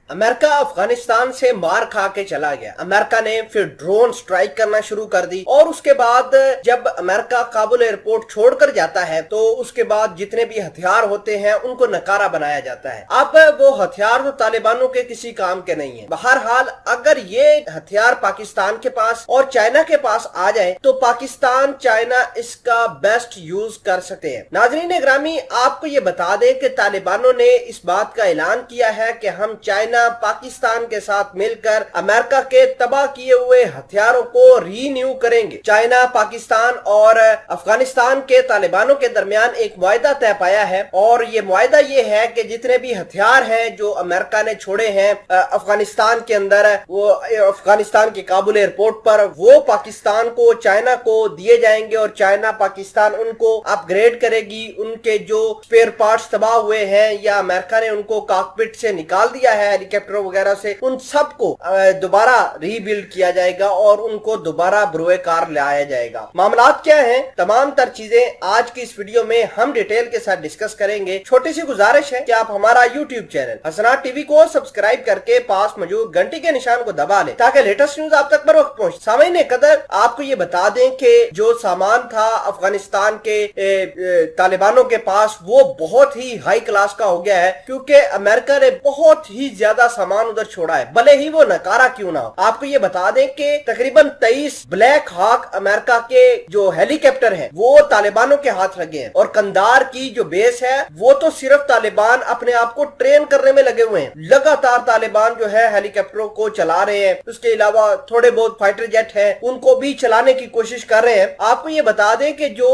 America Afghanistan से मार खा के चला गया। अमेरिका ने फिर ड्रोन स्ट्राइक करना शुरू कर दी और उसके बाद जब अमेरिका काबुल एयरपोर्ट छोड़कर जाता है तो उसके बाद जितने भी हथियार होते हैं उनको नकारा बनाया जाता है। अब वो हथियार तो तालिबानों के किसी काम के नहीं है। बहरहाल अगर ये हथियार पाकिस्तान के पास और चाइना के पास आ जाए तो पाकिस्तान चाइना इसका बेस्ट यूज कर सकते हैं। नाज़रीन ग्रामी, आपको ये बता दें कि तालिबानों ने इस बात का ऐलान किया है कि हम चाइना पाकिस्तान के साथ मिलकर अमेरिका के तबाह किए हुए हथियारों को रीन्यू करेंगे। चाइना, पाकिस्तान और अफगानिस्तान के तालिबानों के दरमियान एक मुआहदा तय पाया है और ये मुआहदा ये है कि जितने भी हथियार हैं जो अमेरिका ने छोड़े हैं अफगानिस्तान के अंदर, वो अफगानिस्तान के काबुल एयरपोर्ट पर, वो पाकिस्तान को, चाइना को दिए जाएंगे और चाइना पाकिस्तान उनको अपग्रेड करेगी। उनके जो स्पेयर पार्ट्स तबाह हुए हैं या अमेरिका ने उनको कॉकपिट से निकाल दिया है हेलीकॉप्टर वगैरह से, उन सबको दोबारा रीबिल्ड किया जाएगा और उनको दोबारा बरोए कार लाया जाएगा। मामलात क्या हैं, तमाम तर चीजें आज की इस वीडियो में हम डिटेल के साथ डिस्कस करेंगे। छोटी सी गुजारिश है कि आप हमारा यूट्यूब चैनल हसनात टीवी को सब्सक्राइब करके पास मौजूद घंटी के निशान को दबा लें ताकि लेटेस्ट न्यूज आप तक बर वक्त पहुंचे। सामईन कदर आपको ये बता दें कि जो सामान था अफगानिस्तान के तालिबानों के पास वो बहुत ही हाई क्लास का हो गया है, क्योंकि अमेरिका ने बहुत ही ज्यादा सामान उधर छोड़ा है, भले ही वो नकारा क्यों ना हो। आपको ये बता दें कि तकरीबन 23 ब्लैक हॉक अमेरिका के जो हेलीकॉप्टर है वो तालिबानों के हाथ लगे हैं और कंधार की जो बेस है वो तो सिर्फ तालिबान अपने आप को ट्रेन करने में लगे हुए हैं। लगातार तालिबान जो है हेलीकॉप्टरों को चला रहे हैं। उसके अलावा थोड़े बहुत फाइटर जेट है उनको भी चलाने की कोशिश कर रहे हैं। आपको ये बता दें कि जो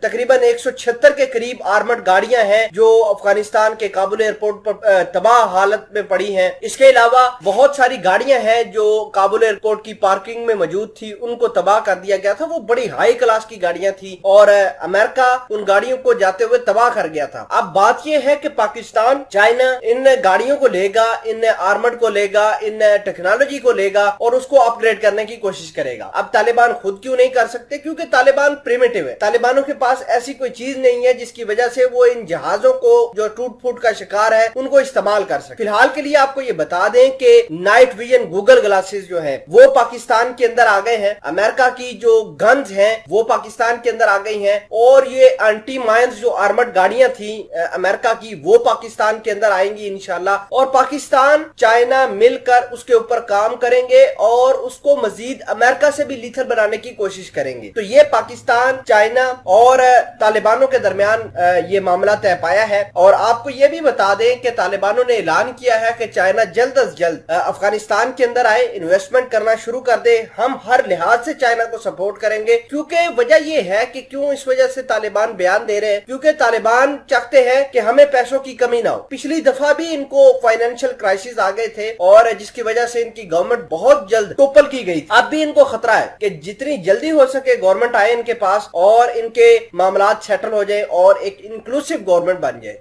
तकरीबन 176 के करीब आर्मर्ड गाड़ियां हैं जो अफगानिस्तान के काबुल एयरपोर्ट पर तबाह हालत में पड़ी हैं। इसके अलावा बहुत सारी गाड़ियां हैं जो काबुल एयरपोर्ट की पार्किंग में मौजूद थी, उनको तबाह कर दिया गया था। वो बड़ी हाई क्लास की गाड़ियां थी और अमेरिका उन गाड़ियों को जाते हुए तबाह कर गया था। अब बात यह है कि पाकिस्तान, चाइना इन गाड़ियों को लेगा, इन आर्मर्ड को लेगा, इन टेक्नोलॉजी को लेगा और उसको अपग्रेड करने की कोशिश करेगा। अब तालिबान खुद क्यों नहीं कर सकते? क्योंकि तालिबान प्रिमिटिव है। तालिबानों के पास ऐसी कोई चीज नहीं है जिसकी वजह से वो इन जहाजों को जो टूट फूट का शिकार है उनको इस्तेमाल कर सके। फिलहाल के लिए आपको ये बता दें कि नाइट विजन गूगल ग्लासेस जो है वो पाकिस्तान के अंदर आ गए हैं। अमेरिका की जो गन्स हैं वो पाकिस्तान के अंदर आ गई हैं और ये एंटी माइंस जो आर्मर्ड गाड़ियां थी अमेरिका की वो पाकिस्तान के अंदर आएंगी इंशाल्लाह। और पाकिस्तान, चाइना मिलकर उसके ऊपर काम करेंगे और उसको मजीद अमेरिका से भी लीथल बनाने की कोशिश करेंगे। तो ये पाकिस्तान, चाइना और तालिबानों के दरमियान ये मामला तय पाया है। और आपको ये भी बता दें कि तालिबानों ने ऐलान किया है कि चाइना जल्द अज जल्द अफगानिस्तान के अंदर आए, इन्वेस्टमेंट करना शुरू कर दे। हम हर लिहाज से चाइना को सपोर्ट करेंगे, क्योंकि वजह यह है कि क्यों इस वजह से तालिबान बयान दे रहे हैं, क्योंकि तालिबान चाहते हैं कि हमें पैसों की कमी ना हो। पिछली दफा भी इनको फाइनेंशियल क्राइसिस आ गए थे और जिसकी वजह से इनकी गवर्नमेंट बहुत जल्द टोपल की गई। अब भी इनको खतरा है कि जितनी जल्दी हो सके गवर्नमेंट आए इनके पास और इनके मामलात सेटल हो जाए और एक इंक्लूसिव गवर्नमेंट बन जाए।